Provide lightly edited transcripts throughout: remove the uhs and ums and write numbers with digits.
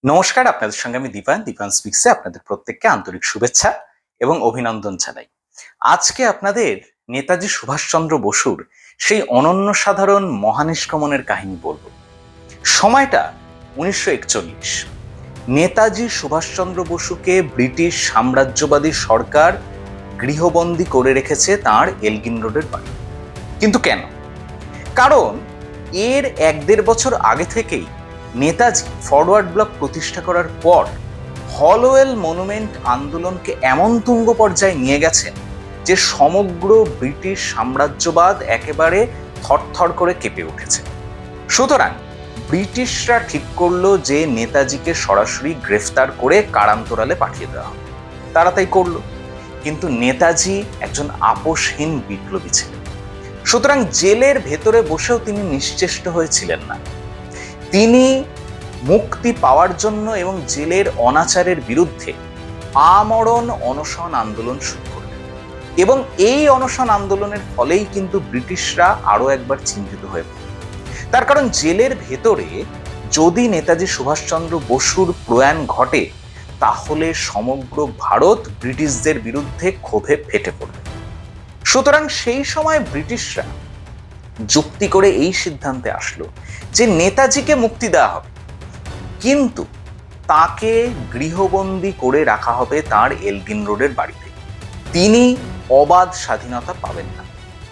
নমস্কার, আপনাদের সঙ্গে আমি দীপান স্পিক্সে আপনাদের প্রত্যেককে আন্তরিক শুভেচ্ছা এবং অভিনন্দন জানাই। আজকে আপনাদের নেতাজি সুভাষচন্দ্র বসুর সেই অনন্য সাধারণ মহানিষ্ক্রমণের কাহিনী বলবো। সময়টা 1941। নেতাজি সুভাষচন্দ্র বসুকে ব্রিটিশ সাম্রাজ্যবাদী সরকার গৃহবন্দী করে রেখেছে তাঁর এলগিন রোডের বাড়ি। কিন্তু কেন? কারণ এর 1-1.5 বছর আগে থেকেই নেতাজি ফরওয়ার্ড ব্লক প্রতিষ্ঠা করার পর হলওয়েল মনুমেন্ট আন্দোলনকে এমন তুঙ্গ পর্যায়ে নিয়ে গেছেন যে সমগ্র ব্রিটিশ সাম্রাজ্যবাদ একেবারে থরথর করে কেঁপে উঠেছে। সুতরাং ব্রিটিশরা ঠিক করলো যে নেতাজিকে সরাসরি গ্রেফতার করে কারান্তরালে পাঠিয়ে দেওয়া হবে। তারা তাই করলো। কিন্তু নেতাজি একজন আপোষহীন বিপ্লবী ছিলেন। সুতরাং জেলের ভেতরে বসেও তিনি নিশ্চেষ্ট হয়েছিলেন না। তিনি মুক্তি পাওয়ার জন্য এবং জেলের অনাচারের বিরুদ্ধে আমরণ অনশন আন্দোলন শুরু করলেন। এবং এই অনশন আন্দোলনের ফলেই কিন্তু ব্রিটিশরা আরো একবার চিন্তিত হয়ে পড়ল। তার কারণ জেলের ভেতরে যদি নেতাজি সুভাষচন্দ্র বসুর প্রয়াণ ঘটে তাহলে সমগ্র ভারত ব্রিটিশদের বিরুদ্ধে ক্ষোভে ফেটে পড়বে। সুতরাং সেই সময় ব্রিটিশরা যুক্তি করে এই সিদ্ধান্তে আসলো যে নেতাজিকে মুক্তি দেওয়া হবে, কিন্তু তাকে গৃহবন্দী করে রাখা হবে তার এলগিন রোডের বাড়িতে। তিনি অবাধ স্বাধীনতা পাবেন না।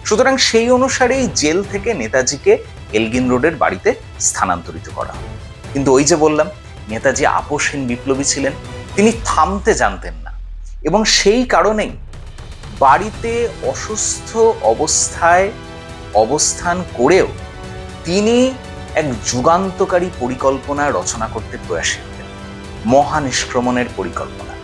সুতরাং সেই অনুসারেই জেল থেকে নেতাজিকে এলগিন রোডের বাড়িতে স্থানান্তরিত করা হবে। কিন্তু ওই যে বললাম, নেতাজি আপোষহীন বিপ্লবী ছিলেন, তিনি থামতে জানতেন না। এবং সেই কারণেই বাড়িতে অসুস্থ অবস্থায় অবস্থান করেও তিনি এক যুগান্তকারী পরিকল্পনা রচনা করতে প্রয়াসী হলেন, মহানিষ্ক্রমণের পরিকল্পনা।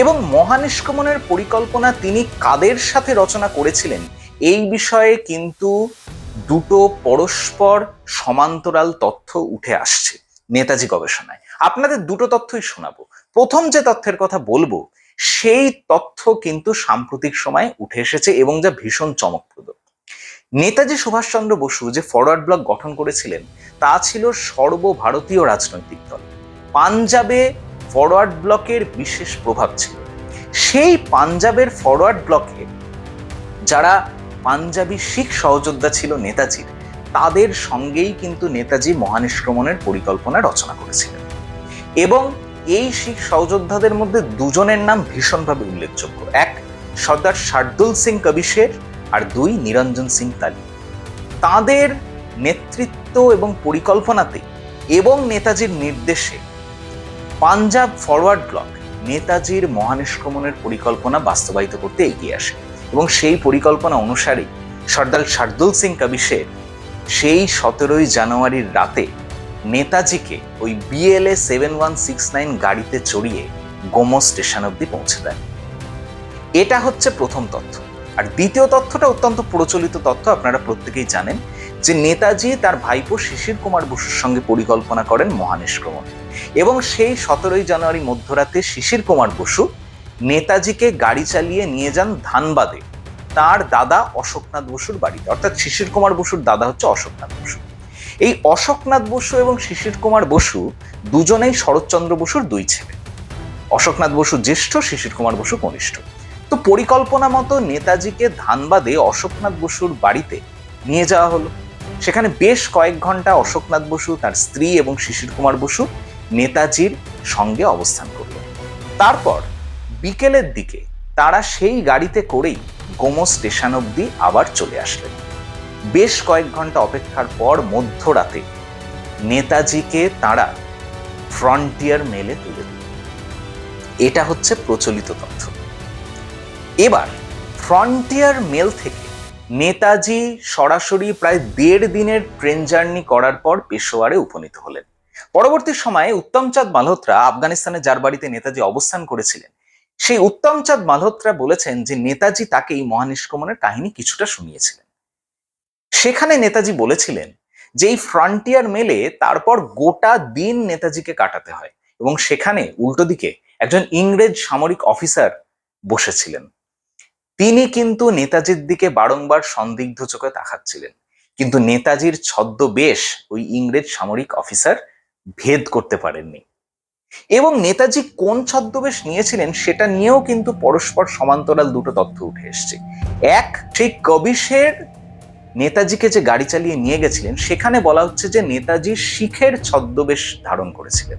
এবং মহানিষ্ক্রমণের পরিকল্পনা তিনি কাদের সাথে রচনা করেছিলেন এই বিষয়ে কিন্তু দুটো পরস্পর সমান্তরাল তথ্য উঠে আসছে নেতাজি গবেষণায়। আপনাদের দুটো তথ্যই শোনাবো। প্রথম যে তথ্যের কথা বলবো সেই তথ্য কিন্তু সাম্প্রতিক সময়ে উঠে এসেছে এবং যা ভীষণ চমকপ্রদ। নেতাজি সুভাষচন্দ্র বসু যে ফরওয়ার্ড ব্লক গঠন করেছিলেন তা ছিল সর্বভারতীয় রাজনৈতিক দল। পাঞ্জাবে ফরওয়ার্ড ব্লকের বিশেষ প্রভাব ছিল। সেই পাঞ্জাবের ফরওয়ার্ড ব্লকে যারা পাঞ্জাবি শিখ সহযোদ্ধা ছিল নেতাজির, তাদের সঙ্গেই কিন্তু নেতাজি মহানিষ্ক্রমণের পরিকল্পনা রচনা করেছিলেন। এবং এই শিখ সহযোদ্ধাদের মধ্যে দুজনের নাম ভীষণভাবে উল্লেখযোগ্য। এক, সর্দার শার্দুল সিং কবিশের, আর দুই, নিরঞ্জন সিং তালি। তাদের নেতৃত্ব এবং পরিকল্পনাতে এবং নেতাজির নির্দেশে পাঞ্জাব ফরওয়ার্ড ব্লক নেতাজির মহানিষ্ক্রমণের পরিকল্পনা বাস্তবায়িত করতে এগিয়ে আসে। এবং সেই পরিকল্পনা অনুসারেই সর্দার শার্দুল সিং কবিশের সেই 17ই জানুয়ারির রাতে নেতাজিকে ওই BLA 7169 গাড়িতে চড়িয়ে গোমো স্টেশন অব্দি পৌঁছে দেয়। এটা হচ্ছে প্রথম তথ্য। আর দ্বিতীয় তথ্যটা অত্যন্ত প্রচলিত তথ্য, আপনারা প্রত্যেকেই জানেন যে নেতাজি তার ভাইপো শিশির কুমার বসুর সঙ্গে পরিকল্পনা করেন মহানিষ্ক্রমণ। এবং সেই 17ই জানুয়ারি মধ্যরাতে শিশির কুমার বসু নেতাজিকে গাড়ি চালিয়ে নিয়ে যান ধানবাদে তার দাদা অশোকনাথ বসুর বাড়িতে। অর্থাৎ শিশির কুমার বসুর দাদা হচ্ছে অশোকনাথ বসু। এই অশোকনাথ বসু এবং শিশির কুমার বসু দুজনেই শরৎচন্দ্র বসুর দুই ছেলে। অশোকনাথ বসু জ্যেষ্ঠ, শিশির কুমার বসু কনিষ্ঠ। তো পরিকল্পনা মতো নেতাজিকে ধানবাদে অশোকনাথ বসুর বাড়িতে নিয়ে যাওয়া হলো। সেখানে বেশ কয়েক ঘন্টা অশোকনাথ বসু, তার স্ত্রী এবং শিশির কুমার বসু নেতাজির সঙ্গে অবস্থান করল। তারপর বিকেলের দিকে তারা সেই গাড়িতে করেই গোমো স্টেশন অব্দি আবার চলে আসলেন। বেশ কয়েক ঘন্টা অপেক্ষার পর মধ্যরাতে নেতাজিকে তারা ফ্রন্টিয়ার মেলে তুলে দিল। এটা হচ্ছে প্রচলিত তথ্য। এবার ফ্রন্টিয়ার মেল থেকে নেতাজি সরাসরি প্রায় 1.5 দিনের ট্রেন জার্নি করার পর পেশোয়ারে উপনীত হলেন। পরবর্তী সময়ে উত্তমচাঁদ মালহোত্রা, আফগানিস্তানে যার বাড়িতে নেতাজি অবস্থান করেছিলেন, সেই উত্তমচাঁদ মালহোত্রা বলেছেন যে নেতাজি তাকে এই মহানিষ্ক্রমণের কাহিনী কিছুটা শুনিয়েছিলেন। সেখানে নেতাজি বলেছিলেন যে এই ফ্রন্টিয়ার মেলে তারপর গোটা দিন নেতাজিকে কাটাতে হয় এবং সেখানে উল্টো দিকে একজন ইংরেজ সামরিক অফিসার বসেছিলেন। তিনি কিন্তু নেতাজির দিকে বারংবার সন্দিগ্ধ চোখে তাকাচ্ছিলেন, কিন্তু নেতাজির ছদ্মবেশ ওই ইংরেজ সামরিক অফিসার ভেদ করতে পারেননি। এবং নেতাজি কোন ছদ্মবেশ নিয়েছিলেন সেটা নিয়েও কিন্তু পরস্পর সমান্তরাল দুটো তথ্য উঠে এসছে। এক, সেই কবিশের নেতাজিকে যে গাড়ি চালিয়ে নিয়ে গেছিলেন সেখানে বলা হচ্ছে যে নেতাজি শিখের ছদ্মবেশ ধারণ করেছিলেন।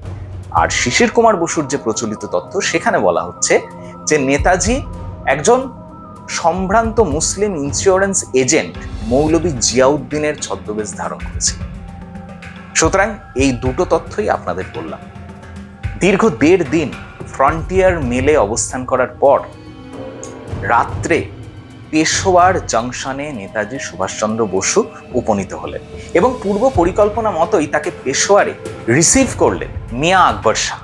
আর শিশির কুমার বসুর যে প্রচলিত তথ্য সেখানে বলা হচ্ছে যে নেতাজি একজন সম্ভ্রান্ত মুসলিম ইন্স্যুরেন্স এজেন্ট মৌলভী জিয়াউদ্দিনের ছদ্মবেশ ধারণ করেছিলেন। সুতরাং এই দুটো তথ্যই আপনাদের বললাম। দীর্ঘ 1.5 দিন ফ্রন্টিয়ার মেলে অবস্থান করার পর রাত্রে পেশোয়ার জংশনে নেতাজি সুভাষচন্দ্র বসু উপনীত হলেন এবং পূর্ব পরিকল্পনা মতোই তাকে পেশোয়ারে রিসিভ করলেন মিয়া আকবর শাহ।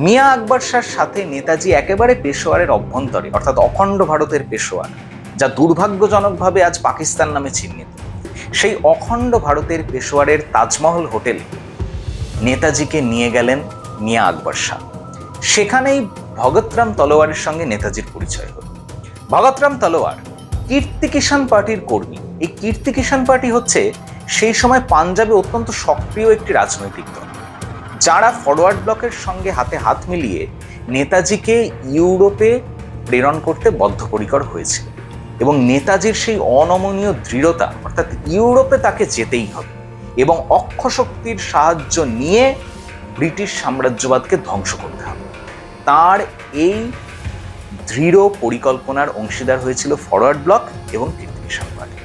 মিয়া আকবর শাহর সাথে নেতাজি একেবারে পেশোয়ারের অভ্যন্তরে, অর্থাৎ অখণ্ড ভারতের পেশোয়ার, যা দুর্ভাগ্যজনকভাবে আজ পাকিস্তান নামে চিহ্নিত, সেই অখণ্ড ভারতের পেশোয়ারের তাজমহল হোটেলে নেতাজিকে নিয়ে গেলেন মিয়া আকবর শাহ। সেখানেই ভগৎরাম তলোয়ারের সঙ্গে নেতাজির পরিচয় হল। ভগৎরাম তলোয়ার কীর্তি কিষাণ পার্টির কর্মী। এই কীর্তি কিষাণ পার্টি হচ্ছে সেই সময় পাঞ্জাবে অত্যন্ত সক্রিয় একটি রাজনৈতিক দল, যারা ফরওয়ার্ড ব্লকের সঙ্গে হাতে হাত মিলিয়ে নেতাজিকে ইউরোপে প্রেরণ করতে বদ্ধপরিকর হয়েছিল। এবং নেতাজির সেই অনমনীয় দৃঢ়তা, অর্থাৎ ইউরোপে তাকে যেতেই হবে এবং অক্ষশক্তির সাহায্য নিয়ে ব্রিটিশ সাম্রাজ্যবাদকে ধ্বংস করতে হবে, তার এই দৃঢ় পরিকল্পনার অংশীদার হয়েছিল ফরওয়ার্ড ব্লক এবং কীর্তি কিষাণ পার্টি।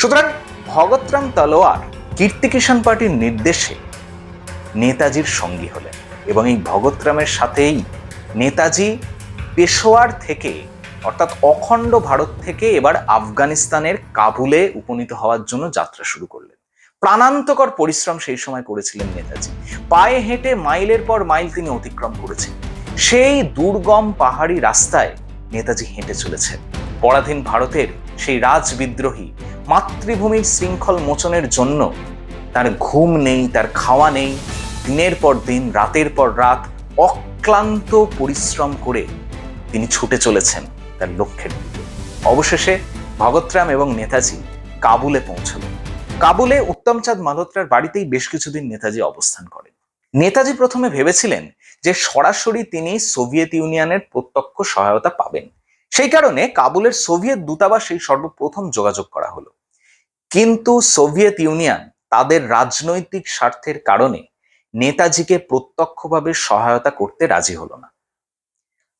সুতরাং ভগৎরাম তলোয়ার কীর্তি কিষাণ পার্টির নির্দেশে নেতাজির সঙ্গী হলেন এবং এই ভগৎরামের সাথেই নেতাজি পেশোয়ার থেকে, অর্থাৎ অখণ্ড ভারত থেকে এবার আফগানিস্তানের কাবুলে উপনীত হওয়ার জন্য যাত্রা শুরু করলেন। প্রাণান্তকর পরিশ্রম সেই সময় করেছিলেন নেতাজি। পায়ে হেঁটে মাইলের পর মাইল তিনি অতিক্রম করেছেন। সেই দুর্গম পাহাড়ি রাস্তায় নেতাজি হেঁটে চলেছেন। পরাধীন ভারতের সেই রাজবিদ্রোহী মাতৃভূমির শৃঙ্খল মোচনের জন্য তার ঘুম নেই, তার খাওয়া নেই। দিনের পর দিন, রাতের পর রাত অক্লান্ত পরিশ্রম করে তিনি ছুটে চলেছেন তার লক্ষ্যের দিকে। অবশেষে ভগৎরাম এবং নেতাজি কাবুলে পৌঁছলেন। কাবুলে উত্তমচাঁদ মালহোত্রার বাড়িতেই বেশ কিছুদিন নেতাজি অবস্থান করেন। নেতাজি প্রথমে ভেবেছিলেন যে সরাসরি তিনি সোভিয়েত ইউনিয়নের প্রত্যক্ষ সহায়তা পাবেন। সেই কারণে কাবুলের সোভিয়েত দূতাবাসেই সর্বপ্রথম যোগাযোগ করা হলো। কিন্তু সোভিয়েত ইউনিয়ন তাদের রাজনৈতিক স্বার্থের কারণে নেতাজিকে প্রত্যক্ষভাবে সহায়তা করতে রাজি হলো না।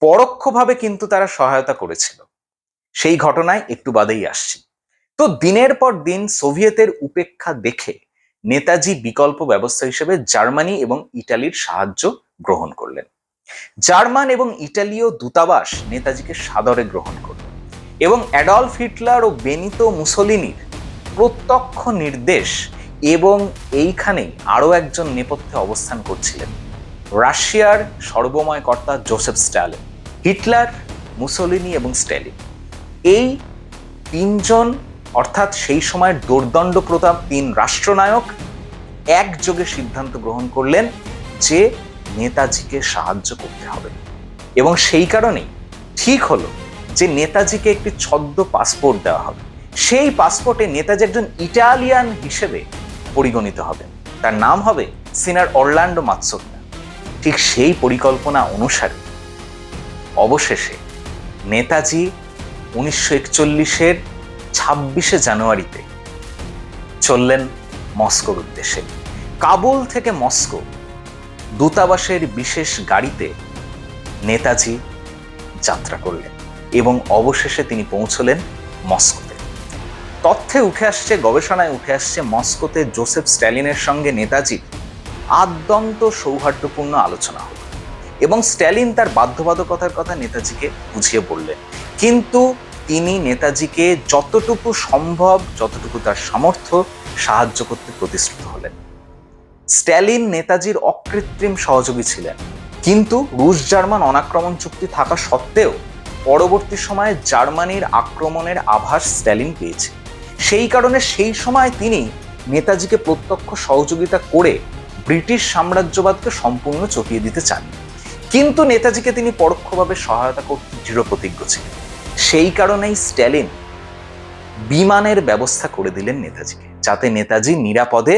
পরোক্ষভাবে কিন্তু তারা সহায়তা করেছিল। সেই ঘটনায় একটু বাদেই আসছি। তো দিনের পর দিন সোভিয়েতের উপেক্ষা দেখে নেতাজি বিকল্প ব্যবস্থা হিসেবে জার্মানি এবং ইটালির সাহায্য গ্রহণ করলেন। জার্মান এবং ইটালীয় দূতাবাস নেতাজিকে সাদরে গ্রহণ করল এবং অ্যাডলফ হিটলার ও বেনিতো মুসোলিনির প্রত্যক্ষ নির্দেশ এবং এইখানেই আরও একজন নেপথ্যে অবস্থান করছিলেন রাশিয়ার সর্বময় কর্তা জোসেফ স্ট্যালিন। হিটলার, মুসোলিনি এবং স্ট্যালিন, এই তিনজন, অর্থাৎ সেই সময়ের দোর্দণ্ড প্রতাপ তিন রাষ্ট্রনায়ক একযোগে সিদ্ধান্ত গ্রহণ করলেন যে নেতাজিকে সাহায্য করতে হবে। এবং সেই কারণেই ঠিক হলো যে নেতাজিকে একটি ছদ্ম পাসপোর্ট দেওয়া হবে। সেই পাসপোর্টে নেতাজি একজন ইটালিয়ান হিসেবে পরিগণিত হবেন। তার নাম হবে সিনার অরল্যান্ডো মাৎসোত্তা। ঠিক সেই পরিকল্পনা অনুসারে অবশেষে নেতাজি 1941-এর 26শে জানুয়ারিতে চললেন মস্কোর উদ্দেশ্যে। কাবুল থেকে মস্কো দূতাবাসের বিশেষ গাড়িতে নেতাজি যাত্রা করলেন এবং অবশেষে তিনি পৌঁছলেন মস্কোতে। তথ্যে উঠে আসছে, গবেষণায় উঠে আসছে, মস্কোতে জোসেফ স্ট্যালিনের সঙ্গে নেতাজির আদ্যন্ত সৌহার্দ্যপূর্ণ আলোচনা হলো এবং স্ট্যালিন তার বাধ্যবাধকতার কথা নেতাজিকে বুঝিয়ে বললেন। কিন্তু তিনি নেতাজিকে যতটুকু সম্ভব, যতটুকু তার সামর্থ্য, সাহায্য করতে প্রতিশ্রুত হলেন। স্ট্যালিন নেতাজির অকৃত্রিম সহযোগী ছিলেন, কিন্তু রুশ জার্মান অনাক্রমণ চুক্তি থাকা সত্ত্বেও পরবর্তী সময়ে জার্মানির আক্রমণের আভাস স্ট্যালিন পেয়েছে। সেই কারণে সেই সময় তিনি নেতাজিকে প্রত্যক্ষ সহযোগিতা করে ব্রিটিশ সাম্রাজ্যবাদকে সম্পূর্ণ চটিয়ে দিতে চান, কিন্তু নেতাজিকে তিনি পরোক্ষভাবে সহায়তা করতে দৃঢ় প্রতিজ্ঞ ছিলেন। সেই কারণেই স্ট্যালিন বিমানের ব্যবস্থা করে দিলেন নেতাজিকে, যাতে নেতাজি নিরাপদে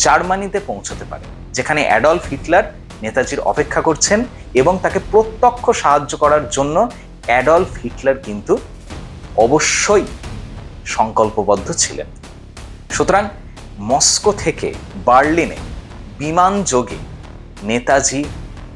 জার্মানিতে পৌঁছতে পারে, যেখানে অ্যাডলফ হিটলার নেতাজির অপেক্ষা করছেন এবং তাকে প্রত্যক্ষ সাহায্য করার জন্য অ্যাডলফ হিটলার কিন্তু অবশ্যই সংকল্পবদ্ধ ছিলেন। সুতরাং মস্কো থেকে বার্লিনে বিমান যোগে নেতাজি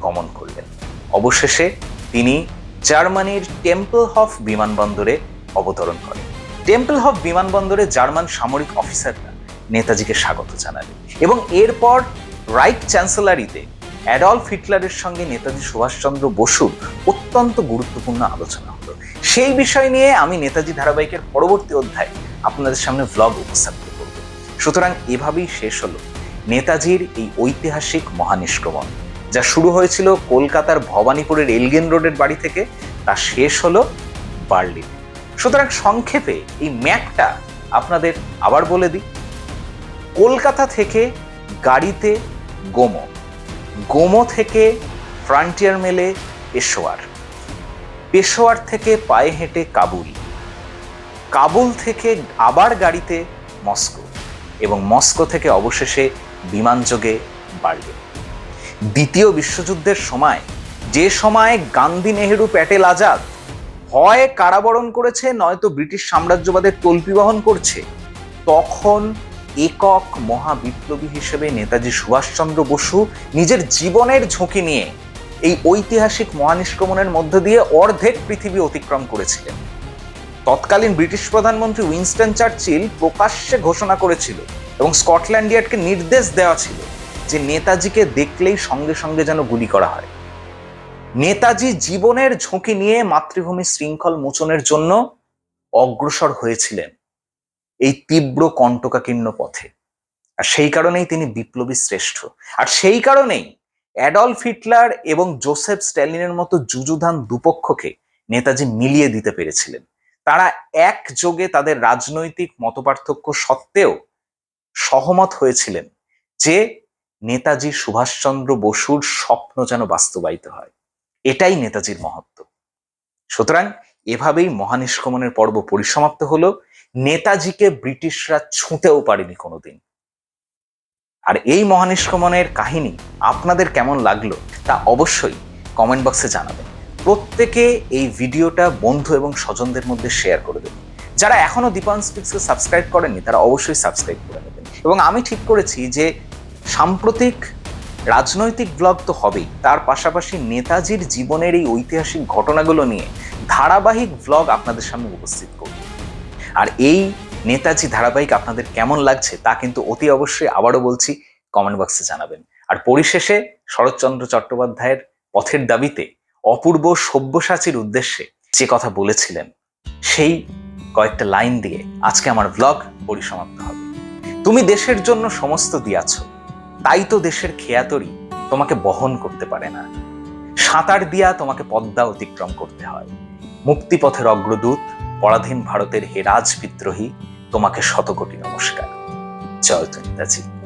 গমন করলেন। অবশেষে তিনি জার্মানির টেম্পলহফ বিমানবন্দরে অবতরণ করেন। টেম্পলহফ বিমানবন্দরে জার্মান সামরিক অফিসাররা নেতাজিকে স্বাগত জানালেন এবং এরপর রাইট চ্যান্সেলারিতে অ্যাডলফ হিটলারের সঙ্গে নেতাজি সুভাষচন্দ্র বসুর অত্যন্ত গুরুত্বপূর্ণ আলোচনা হলো। সেই বিষয় নিয়ে আমি নেতাজি ধারাবাহিকের পরবর্তী অধ্যায়ে আপনাদের সামনে ভ্লগ উপস্থাপিত করব। সুতরাং এভাবেই শেষ হলো নেতাজির এই ঐতিহাসিক মহানিষ্ক্রমণ, যা শুরু হয়েছিল কলকাতার ভবানীপুরের এলগিন রোডের বাড়ি থেকে, তা শেষ হলো বার্লিন। সুতরাং সংক্ষেপে এই ম্যাপটা আপনাদের আবার বলে দিই। কলকাতা থেকে গাড়িতে গোমো, গোমো থেকে ফ্রন্টিয়ার মেলে পেশোয়ার, পেশোয়ার থেকে পায়ে হেঁটে কাবুল, কাবুল থেকে আবার গাড়িতে মস্কো এবং মস্কো থেকে অবশেষে বিমানযোগে বার্লিন। দ্বিতীয় বিশ্বযুদ্ধের সময়, যে সময় গান্ধী, নেহেরু, প্যাটেল, আজাদ হয় কারাবরণ করেছে নয়তো ব্রিটিশ সাম্রাজ্যবাদের তল্পি বহন করছে, তখন একক মহাবিপ্লবী হিসেবে নেতাজি সুভাষচন্দ্র বসু নিজের জীবনের ঝুঁকি নিয়ে এই ঐতিহাসিক মহানিষ্ক্রমণের মধ্য দিয়ে অর্ধেক পৃথিবী অতিক্রম করেছিলেন। তৎকালীন ব্রিটিশ প্রধানমন্ত্রী উইনস্টন চার্চিল প্রকাশ্যে ঘোষণা করেছিল এবং স্কটল্যান্ড ইয়ার্ডকে নির্দেশ দেওয়া ছিল যে নেতাজিকে দেখলেই সঙ্গে সঙ্গে যেন গুলি করা হয়। নেতাজি জীবনের ঝুঁকি নিয়ে মাতৃভূমি শৃঙ্খল মোচনের জন্য অগ্রসর হয়েছিলেন এই তীব্র কণ্টকাকীর্ণ পথে। আর সেই কারণেই তিনি বিপ্লবী শ্রেষ্ঠ। আর সেই কারণেই অ্যাডলফ হিটলার এবং জোসেফ স্ট্যালিনের মতো যুযুধান দুপক্ষকে নেতাজি মিলিয়ে দিতে পেরেছিলেন। তারা একযোগে তাদের রাজনৈতিক মতপার্থক্য সত্ত্বেও সহমত হয়েছিলেন যে নেতাজি সুভাষচন্দ্র বসুর স্বপ্ন যেন বাস্তবায়িত হয়। এটাই নেতাজির মহত্ব। সুতরাং এভাবেই মহানিষ্ক্রমণের পর্ব পরিসমাপ্ত হলো। নেতাজিকে ব্রিটিশরা ছুঁতেও পারেনি কোনোদিন। আর এই মহানিষ্ক্রমণের কাহিনী আপনাদের কেমন লাগলো তা অবশ্যই কমেন্ট বক্সে জানাবেন। প্রত্যেকে এই ভিডিওটা বন্ধু এবং স্বজনদের মধ্যে শেয়ার করে দেবেন। যারা এখনো দীপান স্পিক্সকে সাবস্ক্রাইব করেননি তারা অবশ্যই সাবস্ক্রাইব করে নেবেন। এবং আমি ঠিক করেছি যে সাম্প্রতিক রাজনৈতিক ব্লগ তো হবেই, তার পাশাপাশি নেতাজির জীবনের এই ঐতিহাসিক ঘটনাগুলো নিয়ে ধারাবাহিক ব্লগ আপনাদের সামনে উপস্থিত করব। আর এই নেতাজি ধারাবাহিক আপনাদের কেমন লাগছে তা কিন্তু অতি অবশ্যই আবারও বলছি কমেন্ট বক্সে জানাবেন। আর পরিশেষে শরৎচন্দ্র চট্টোপাধ্যায়ের পথের দাবিতে অপূর্ব সব্যসাচীর উদ্দেশ্যে যে কথা বলেছিলেন সেই কয়েকটা লাইন দিয়ে আজকে আমার ব্লগ পরিসমাপ্ত হবে। তুমি দেশের জন্য সমস্ত দিয়াছ, তাই তো দেশের খেয়াতরি তোমাকে বহন করতে পারে না। সাঁতার দিয়া তোমাকে পদ্মা অতিক্রম করতে হয়। মুক্তিপথের অগ্রদূত, পরাধীন ভারতের হে রাজ বিদ্রোহী, তোমাকে শতকোটি নমস্কার। জয় নেতাজি।